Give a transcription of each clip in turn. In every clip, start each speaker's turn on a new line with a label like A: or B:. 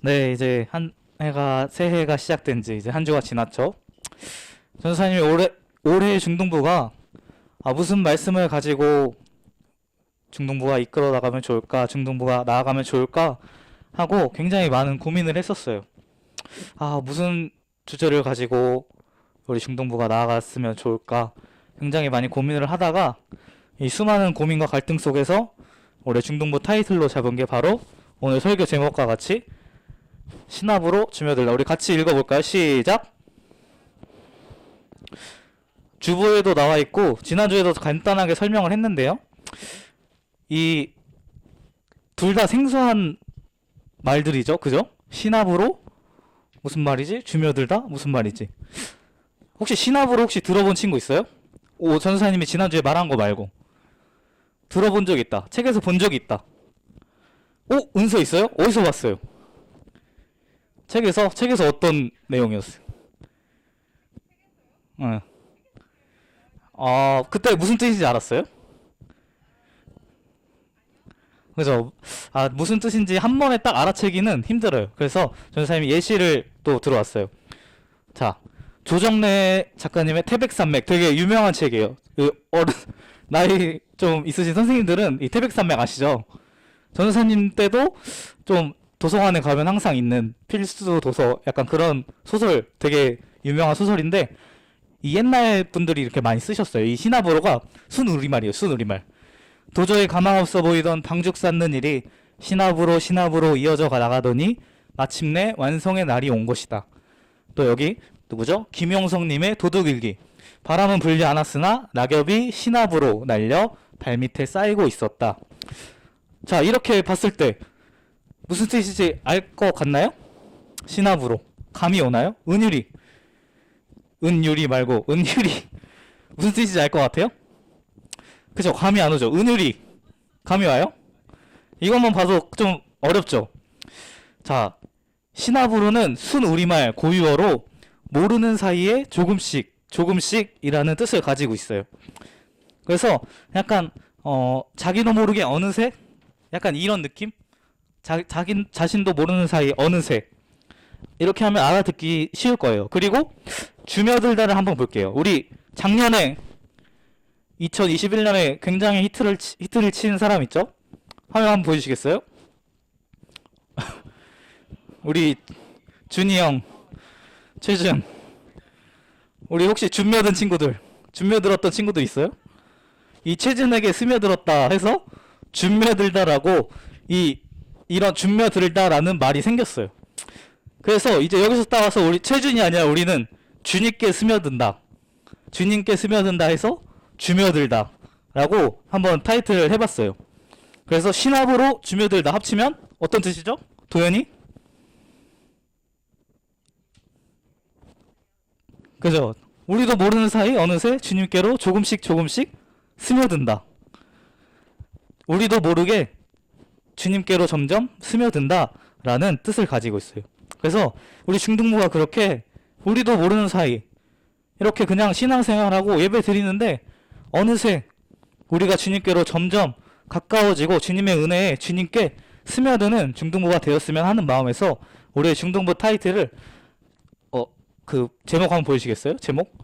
A: 네, 이제 한 해가 새해가 시작된 지 이제 한 주가 지났죠. 전사님이 올해 중등부가 무슨 말씀을 가지고 중등부가 이끌어 나가면 좋을까, 중등부가 나아가면 좋을까 하고 굉장히 많은 고민을 했었어요. 무슨 주제를 가지고 우리 중등부가 나아갔으면 좋을까 굉장히 많이 고민을 하다가 이 수많은 고민과 갈등 속에서 올해 중등부 타이틀로 잡은 게 바로 오늘 설교 제목과 같이 신압으로 주며들다. 우리 같이 읽어볼까요? 시작! 주보에도 나와 있고 지난주에도 간단하게 설명을 했는데요. 이 둘 다 생소한 말들이죠. 그죠? 신압으로 무슨 말이지? 주며들다? 무슨 말이지? 혹시 신압으로 혹시 들어본 친구 있어요? 전사님이 지난주에 말한 거 말고 들어본 적 있다. 책에서 본 적이 있다. 은서 있어요? 어디서 봤어요? 책에서 어떤 내용이었어요? 네. 그때 무슨 뜻인지 알았어요? 그죠? 무슨 뜻인지 한 번에 딱 알아채기는 힘들어요. 그래서 전사님이 예시를 또 들어왔어요. 자, 조정래 작가님의 태백산맥 되게 유명한 책이에요. 나이 좀 있으신 선생님들은 이 태백산맥 아시죠? 전사님 때도 좀 도서관에 가면 항상 있는 필수 도서 약간 그런 소설 되게 유명한 소설인데 이 옛날 분들이 이렇게 많이 쓰셨어요. 이 신화보로가 순우리말이에요. 순우리말. 도저히 가망 없어 보이던 방죽 쌓는 일이 신압으로 이어져 나가더니 마침내 완성의 날이 온 것이다. 또 여기 누구죠? 김용성님의 도둑일기. 바람은 불지 않았으나 낙엽이 신압으로 날려 발밑에 쌓이고 있었다. 자, 이렇게 봤을 때 무슨 뜻인지 알 것 같나요? 신압으로 감이 오나요? 은유리 말고 은유리 무슨 뜻인지 알 것 같아요? 그죠? 감이 안 오죠? 은유리 감이 와요? 이것만 봐도 좀 어렵죠? 자, 신압으로는 순우리말 고유어로 모르는 사이에 조금씩이라는 뜻을 가지고 있어요. 그래서 약간 자기도 모르게 어느새 약간 이런 느낌? 자기 자신도 모르는 사이 어느새 이렇게 하면 알아듣기 쉬울 거예요. 그리고 주며들다를 한번 볼게요. 우리 작년에 2021년에 굉장히 히트를 친 사람 있죠? 화면 한번 보여주시겠어요? 우리 준이 형, 최준. 우리 혹시 준며들었던 친구들 있어요? 이 최준에게 스며들었다 해서 준며들다라고 이런 준며들다라는 말이 생겼어요. 그래서 이제 여기서 따와서 우리 최준이 아니라 우리는 주님께 스며든다. 주님께 스며든다 해서 주며들다 라고 한번 타이틀을 해봤어요. 그래서 신압으로 주며들다 합치면 어떤 뜻이죠? 도현이? 그죠? 우리도 모르는 사이 어느새 주님께로 조금씩 스며든다. 우리도 모르게 주님께로 점점 스며든다 라는 뜻을 가지고 있어요. 그래서 우리 중등부가 그렇게 우리도 모르는 사이 이렇게 그냥 신앙생활하고 예배 드리는데 어느새 우리가 주님께로 점점 가까워지고 주님의 은혜에 주님께 스며드는 중등부가 되었으면 하는 마음에서 올해 중등부 타이틀을 그 제목 한번 보여주시겠어요? 제목?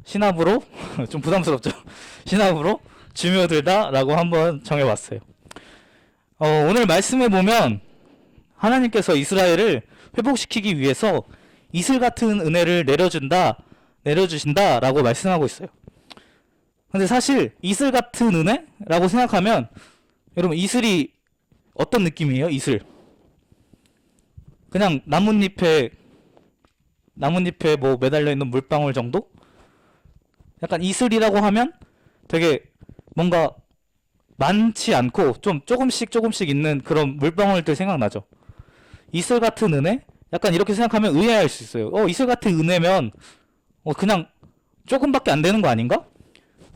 A: 신압으로 좀 부담스럽죠? 신압으로 주며들다 라고 한번 정해봤어요. 오늘 말씀에 보면 하나님께서 이스라엘을 회복시키기 위해서 이슬 같은 은혜를 내려주신다 라고 말씀하고 있어요. 근데 사실 이슬 같은 은혜라고 생각하면 여러분 이슬이 어떤 느낌이에요? 이슬 그냥 나뭇잎에 뭐 매달려 있는 물방울 정도? 약간 이슬이라고 하면 되게 뭔가 많지 않고 좀 조금씩 있는 그런 물방울들 생각나죠. 이슬 같은 은혜? 약간 이렇게 생각하면 의아할 수 있어요. 이슬 같은 은혜면 그냥 조금밖에 안 되는 거 아닌가?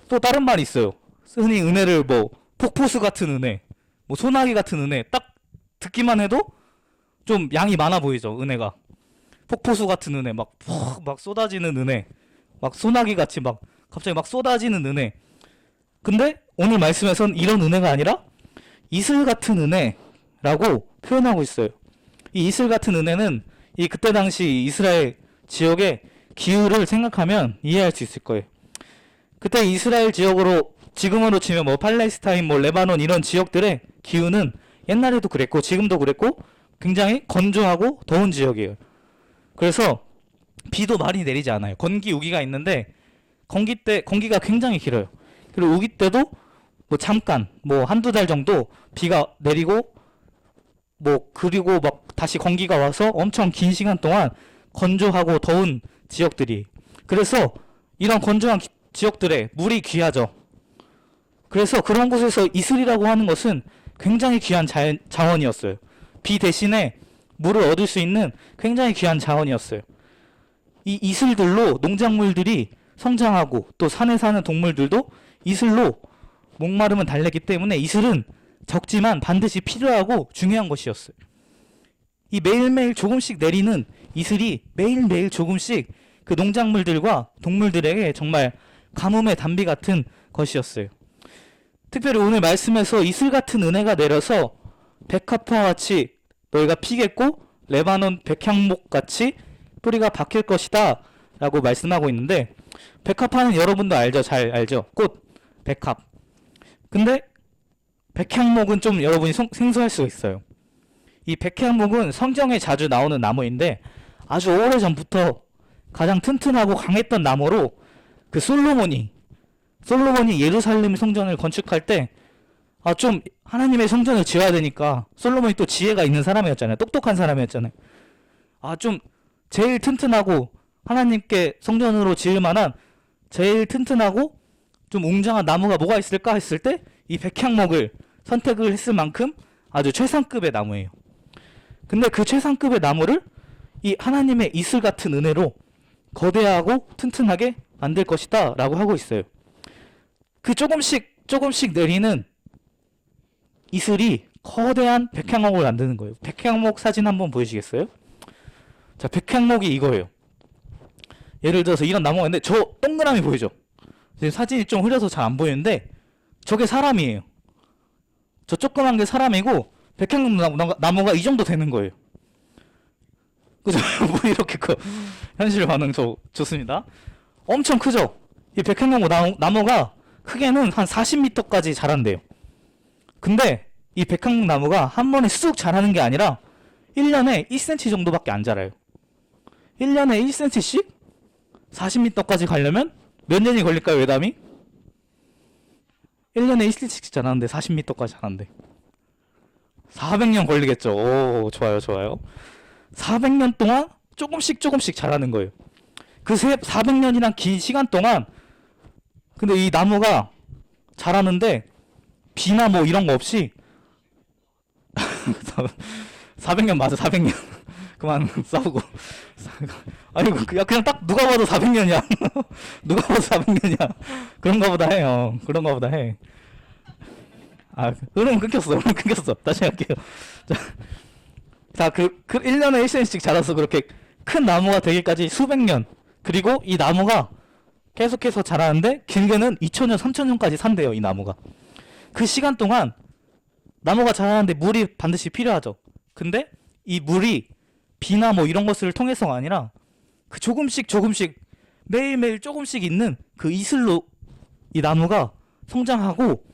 A: 또 다른 말이 있어요. 흔히 은혜를 뭐 폭포수 같은 은혜, 뭐 소나기 같은 은혜 딱 듣기만 해도 좀 양이 많아 보이죠. 은혜가 폭포수 같은 은혜 막 쏟아지는 은혜 막 소나기 같이 막 갑자기 막 쏟아지는 은혜. 근데 오늘 말씀에선 이런 은혜가 아니라 이슬 같은 은혜라고 표현하고 있어요. 이 이슬 같은 은혜는 이 그때 당시 이스라엘 지역의 기후를 생각하면 이해할 수 있을 거예요. 그때 이스라엘 지역으로 지금으로 치면 뭐 팔레스타인, 뭐 레바논 이런 지역들의 기후는 옛날에도 그랬고 지금도 그랬고 굉장히 건조하고 더운 지역이에요. 그래서 비도 많이 내리지 않아요. 건기, 우기가 있는데 건기 때 건기가 굉장히 길어요. 그리고 우기 때도 뭐 잠깐 뭐 한두 달 정도 비가 내리고 뭐 그리고 막 다시 건기가 와서 엄청 긴 시간 동안 건조하고 더운 지역들이. 그래서 이런 건조한 지역들에 물이 귀하죠. 그래서 그런 곳에서 이슬이라고 하는 것은 굉장히 귀한 자원이었어요. 비 대신에 물을 얻을 수 있는 굉장히 귀한 자원이었어요. 이 이슬들로 농작물들이 성장하고 또 산에 사는 동물들도 이슬로 목마름은 달래기 때문에 이슬은 적지만 반드시 필요하고 중요한 것이었어요. 이 매일매일 조금씩 내리는 이슬이 매일매일 조금씩 그 농작물들과 동물들에게 정말 가뭄의 단비 같은 것이었어요. 특별히 오늘 말씀에서 이슬 같은 은혜가 내려서 백합화와 같이 너희가 피겠고 레바논 백향목 같이 뿌리가 박힐 것이다 라고 말씀하고 있는데, 백합화는 여러분도 알죠? 잘 알죠? 꽃, 백합. 근데 백향목은 좀 여러분이 생소할 수가 있어요. 이 백향목은 성경에 자주 나오는 나무인데 아주 오래전부터 가장 튼튼하고 강했던 나무로 그 솔로몬이 예루살렘 성전을 건축할 때 좀 하나님의 성전을 지어야 되니까, 솔로몬이 또 지혜가 있는 사람이었잖아요. 똑똑한 사람이었잖아요. 좀 제일 튼튼하고 하나님께 성전으로 지을 만한 제일 튼튼하고 좀 웅장한 나무가 뭐가 있을까 했을 때 이 백향목을 선택을 했을 만큼 아주 최상급의 나무예요. 근데 그 최상급의 나무를 이 하나님의 이슬 같은 은혜로 거대하고 튼튼하게 만들 것이다 라고 하고 있어요. 그 조금씩 내리는 이슬이 거대한 백향목을 만드는 거예요. 백향목 사진 한번 보여주시겠어요? 자, 백향목이 이거예요. 예를 들어서 이런 나무가 있는데 저 동그라미 보이죠? 지금 사진이 좀 흐려서 잘 안 보이는데 저게 사람이에요. 저 조그만 게 사람이고 백향목 나무가 이 정도 되는 거예요. 그죠? 뭐 이렇게 커. 현실 반응 좋습니다. 엄청 크죠? 이 백향목 나무가 크게는 한 40m까지 자란대요. 근데 이 백향목 나무가 한 번에 쑥 자라는 게 아니라 1년에 1cm 정도밖에 안 자라요. 1년에 1cm씩 40m까지 가려면 몇 년이 걸릴까요, 외담이? 1년에 1cm씩 자라는데 40m까지 자란대. 400년 걸리겠죠. 오, 좋아요. 400년 동안 조금씩 자라는 거예요. 그 400년이란 긴 시간 동안 근데 이 나무가 자라는데 비나 뭐 이런 거 없이 400년 맞아. 400년 그만 싸우고. 아이고, 그냥 딱 누가 봐도 400년이야. 누가 봐도 400년이야. 그런가 보다 해요. 그런가 보다 해. 흐름 끊겼어. 다시 할게요. 자, 1년에 1cm씩 자라서 그렇게 큰 나무가 되기까지 수백 년. 그리고 이 나무가 계속해서 자라는데 길게는 2000년, 3000년까지 산대요, 이 나무가. 그 시간 동안 나무가 자라는데 물이 반드시 필요하죠. 근데 이 물이 비나 뭐 이런 것을 통해서가 아니라 그 조금씩 매일매일 조금씩 있는 그 이슬로 이 나무가 성장하고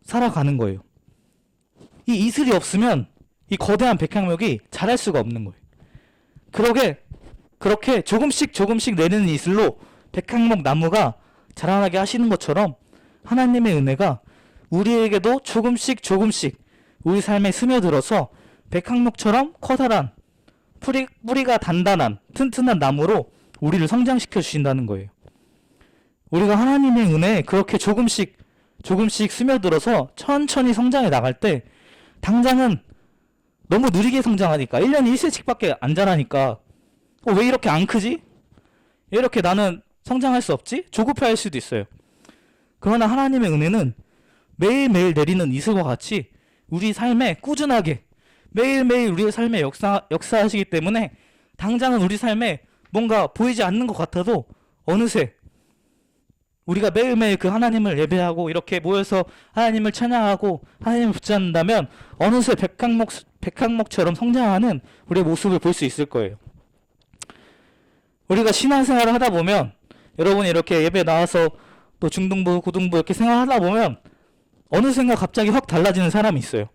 A: 살아가는 거예요. 이 이슬이 없으면 이 거대한 백향목이 자랄 수가 없는 거예요. 그렇게 조금씩 내리는 이슬로 백향목 나무가 자라나게 하시는 것처럼 하나님의 은혜가 우리에게도 조금씩 우리 삶에 스며들어서 백향목처럼 커다란 뿌리가 단단한 튼튼한 나무로 우리를 성장시켜 주신다는 거예요. 우리가 하나님의 은혜에 그렇게 조금씩 스며들어서 천천히 성장해 나갈 때 당장은 너무 느리게 성장하니까 1년에 1cm밖에 안 자라니까 왜 이렇게 안 크지? 왜 이렇게 나는 성장할 수 없지? 조급해할 수도 있어요. 그러나 하나님의 은혜는 매일매일 내리는 이슬과 같이 우리 삶에 꾸준하게 매일매일 우리의 삶에 역사하시기 때문에 당장은 우리 삶에 뭔가 보이지 않는 것 같아도 어느새 우리가 매일매일 그 하나님을 예배하고 이렇게 모여서 하나님을 찬양하고 하나님을 붙잡는다면 어느새 백항목처럼 성장하는 우리의 모습을 볼 수 있을 거예요. 우리가 신앙생활을 하다 보면 여러분이 이렇게 예배 나와서 또 중등부, 고등부 이렇게 생활하다 보면 어느샌가 갑자기 확 달라지는 사람이 있어요.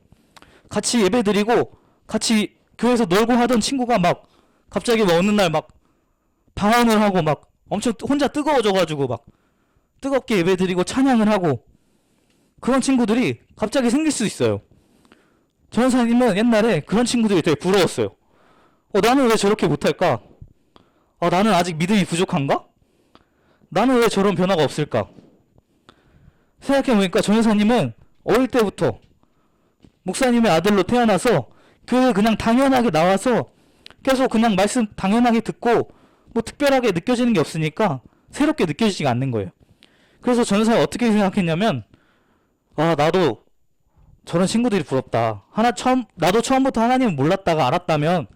A: 같이 예배 드리고 같이 교회에서 놀고 하던 친구가 막 갑자기 어느 날 막 방언을 하고 막 엄청 혼자 뜨거워져가지고 막 뜨겁게 예배 드리고 찬양을 하고 그런 친구들이 갑자기 생길 수 있어요. 전사님은 옛날에 그런 친구들이 되게 부러웠어요. 나는 왜 저렇게 못할까? 나는 아직 믿음이 부족한가? 나는 왜 저런 변화가 없을까? 생각해보니까 전사님은 어릴 때부터 목사님의 아들로 태어나서 교회에 그냥 당연하게 나와서 계속 그냥 말씀 당연하게 듣고 뭐 특별하게 느껴지는 게 없으니까 새롭게 느껴지지가 않는 거예요. 그래서 전사가 어떻게 생각했냐면 나도 저런 친구들이 부럽다. 나도 처음부터 하나님을 몰랐다가 알았다면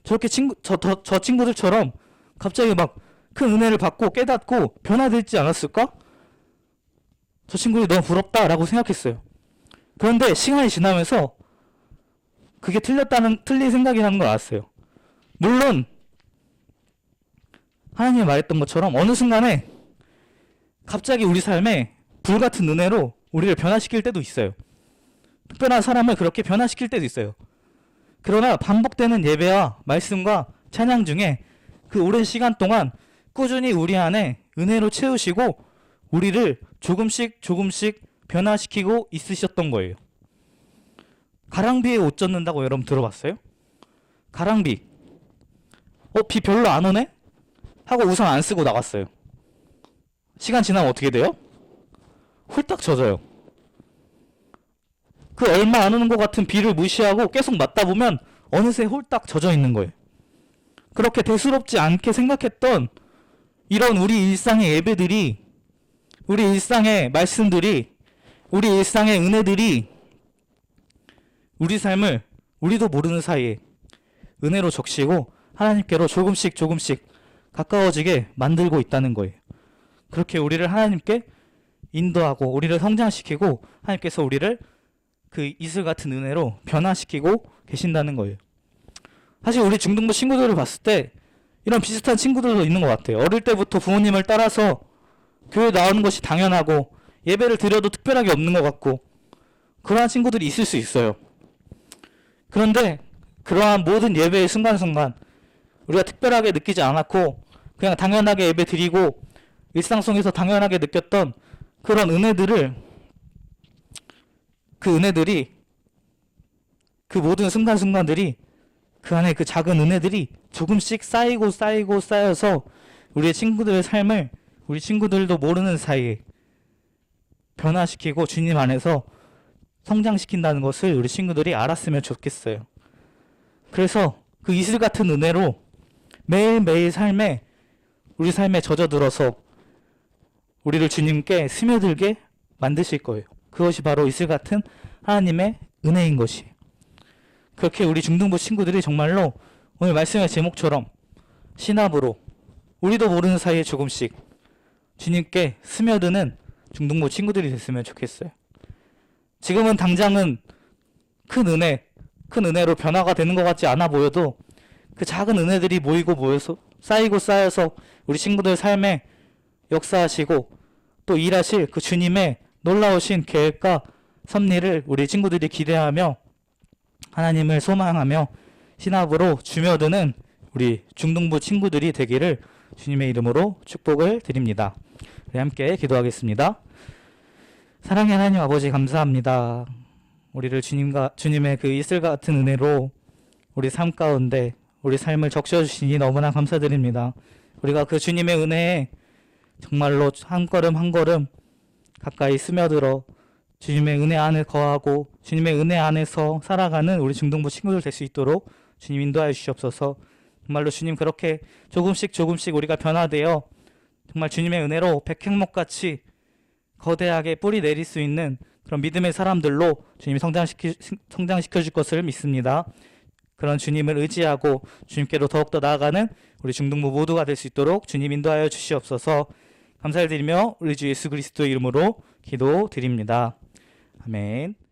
A: 저렇게 저 친구들처럼 갑자기 막 큰 은혜를 받고 깨닫고 변화되지 않았을까? 저 친구들이 너무 부럽다라고 생각했어요. 그런데 시간이 지나면서 그게 틀린 생각이라는 걸 알았어요. 물론 하나님이 말했던 것처럼 어느 순간에 갑자기 우리 삶에 불같은 은혜로 우리를 변화시킬 때도 있어요. 특별한 사람을 그렇게 변화시킬 때도 있어요. 그러나 반복되는 예배와 말씀과 찬양 중에 그 오랜 시간 동안 꾸준히 우리 안에 은혜로 채우시고 우리를 조금씩 변화시키고 있으셨던 거예요. 가랑비에 옷 젖는다고 여러분 들어봤어요? 가랑비. 비 별로 안 오네? 하고 우산 안 쓰고 나갔어요. 시간 지나면 어떻게 돼요? 홀딱 젖어요. 그 얼마 안 오는 것 같은 비를 무시하고 계속 맞다 보면 어느새 홀딱 젖어 있는 거예요. 그렇게 대수롭지 않게 생각했던 이런 우리 일상의 예배들이, 우리 일상의 말씀들이, 우리 일상의 은혜들이 우리 삶을 우리도 모르는 사이에 은혜로 적시고 하나님께로 조금씩 가까워지게 만들고 있다는 거예요. 그렇게 우리를 하나님께 인도하고 우리를 성장시키고 하나님께서 우리를 그 이슬 같은 은혜로 변화시키고 계신다는 거예요. 사실 우리 중등부 친구들을 봤을 때 이런 비슷한 친구들도 있는 것 같아요. 어릴 때부터 부모님을 따라서 교회 나오는 것이 당연하고 예배를 드려도 특별하게 없는 것 같고 그러한 친구들이 있을 수 있어요. 그런데 그러한 모든 예배의 순간순간 우리가 특별하게 느끼지 않았고 그냥 당연하게 예배 드리고 일상 속에서 당연하게 느꼈던 그런 은혜들이 그 모든 순간순간들이 그 안에 그 작은 은혜들이 조금씩 쌓여서 우리의 친구들의 삶을 우리 친구들도 모르는 사이에 변화시키고 주님 안에서 성장시킨다는 것을 우리 친구들이 알았으면 좋겠어요. 그래서 그 이슬 같은 은혜로 매일매일 우리 삶에 젖어들어서 우리를 주님께 스며들게 만드실 거예요. 그것이 바로 이슬 같은 하나님의 은혜인 것이에요. 그렇게 우리 중등부 친구들이 정말로 오늘 말씀의 제목처럼 신압으로 우리도 모르는 사이에 조금씩 주님께 스며드는 중등부 친구들이 됐으면 좋겠어요. 지금은 당장은 큰 은혜로 변화가 되는 것 같지 않아 보여도 그 작은 은혜들이 모여서 쌓여서 우리 친구들 삶에 역사하시고 또 일하실 그 주님의 놀라우신 계획과 섭리를 우리 친구들이 기대하며 하나님을 소망하며 신압으로 주며드는 우리 중등부 친구들이 되기를 주님의 이름으로 축복을 드립니다. 우리 함께 기도하겠습니다. 사랑의 하나님 아버지 감사합니다. 우리를 주님의 그 이슬 같은 은혜로 우리 삶 가운데 우리 삶을 적셔주시니 너무나 감사드립니다. 우리가 그 주님의 은혜에 정말로 한 걸음 한 걸음 가까이 스며들어 주님의 은혜 안에 거하고 주님의 은혜 안에서 살아가는 우리 중등부 친구들 될 수 있도록 주님 인도하여 주시옵소서. 정말로 주님 그렇게 조금씩 우리가 변화되어 정말 주님의 은혜로 백향목같이 거대하게 뿌리 내릴 수 있는 그런 믿음의 사람들로 주님이 성장시켜 줄 것을 믿습니다. 그런 주님을 의지하고 주님께로 더욱더 나아가는 우리 중등부 모두가 될 수 있도록 주님 인도하여 주시옵소서. 감사를 드리며 우리 주 예수 그리스도의 이름으로 기도드립니다. 아멘.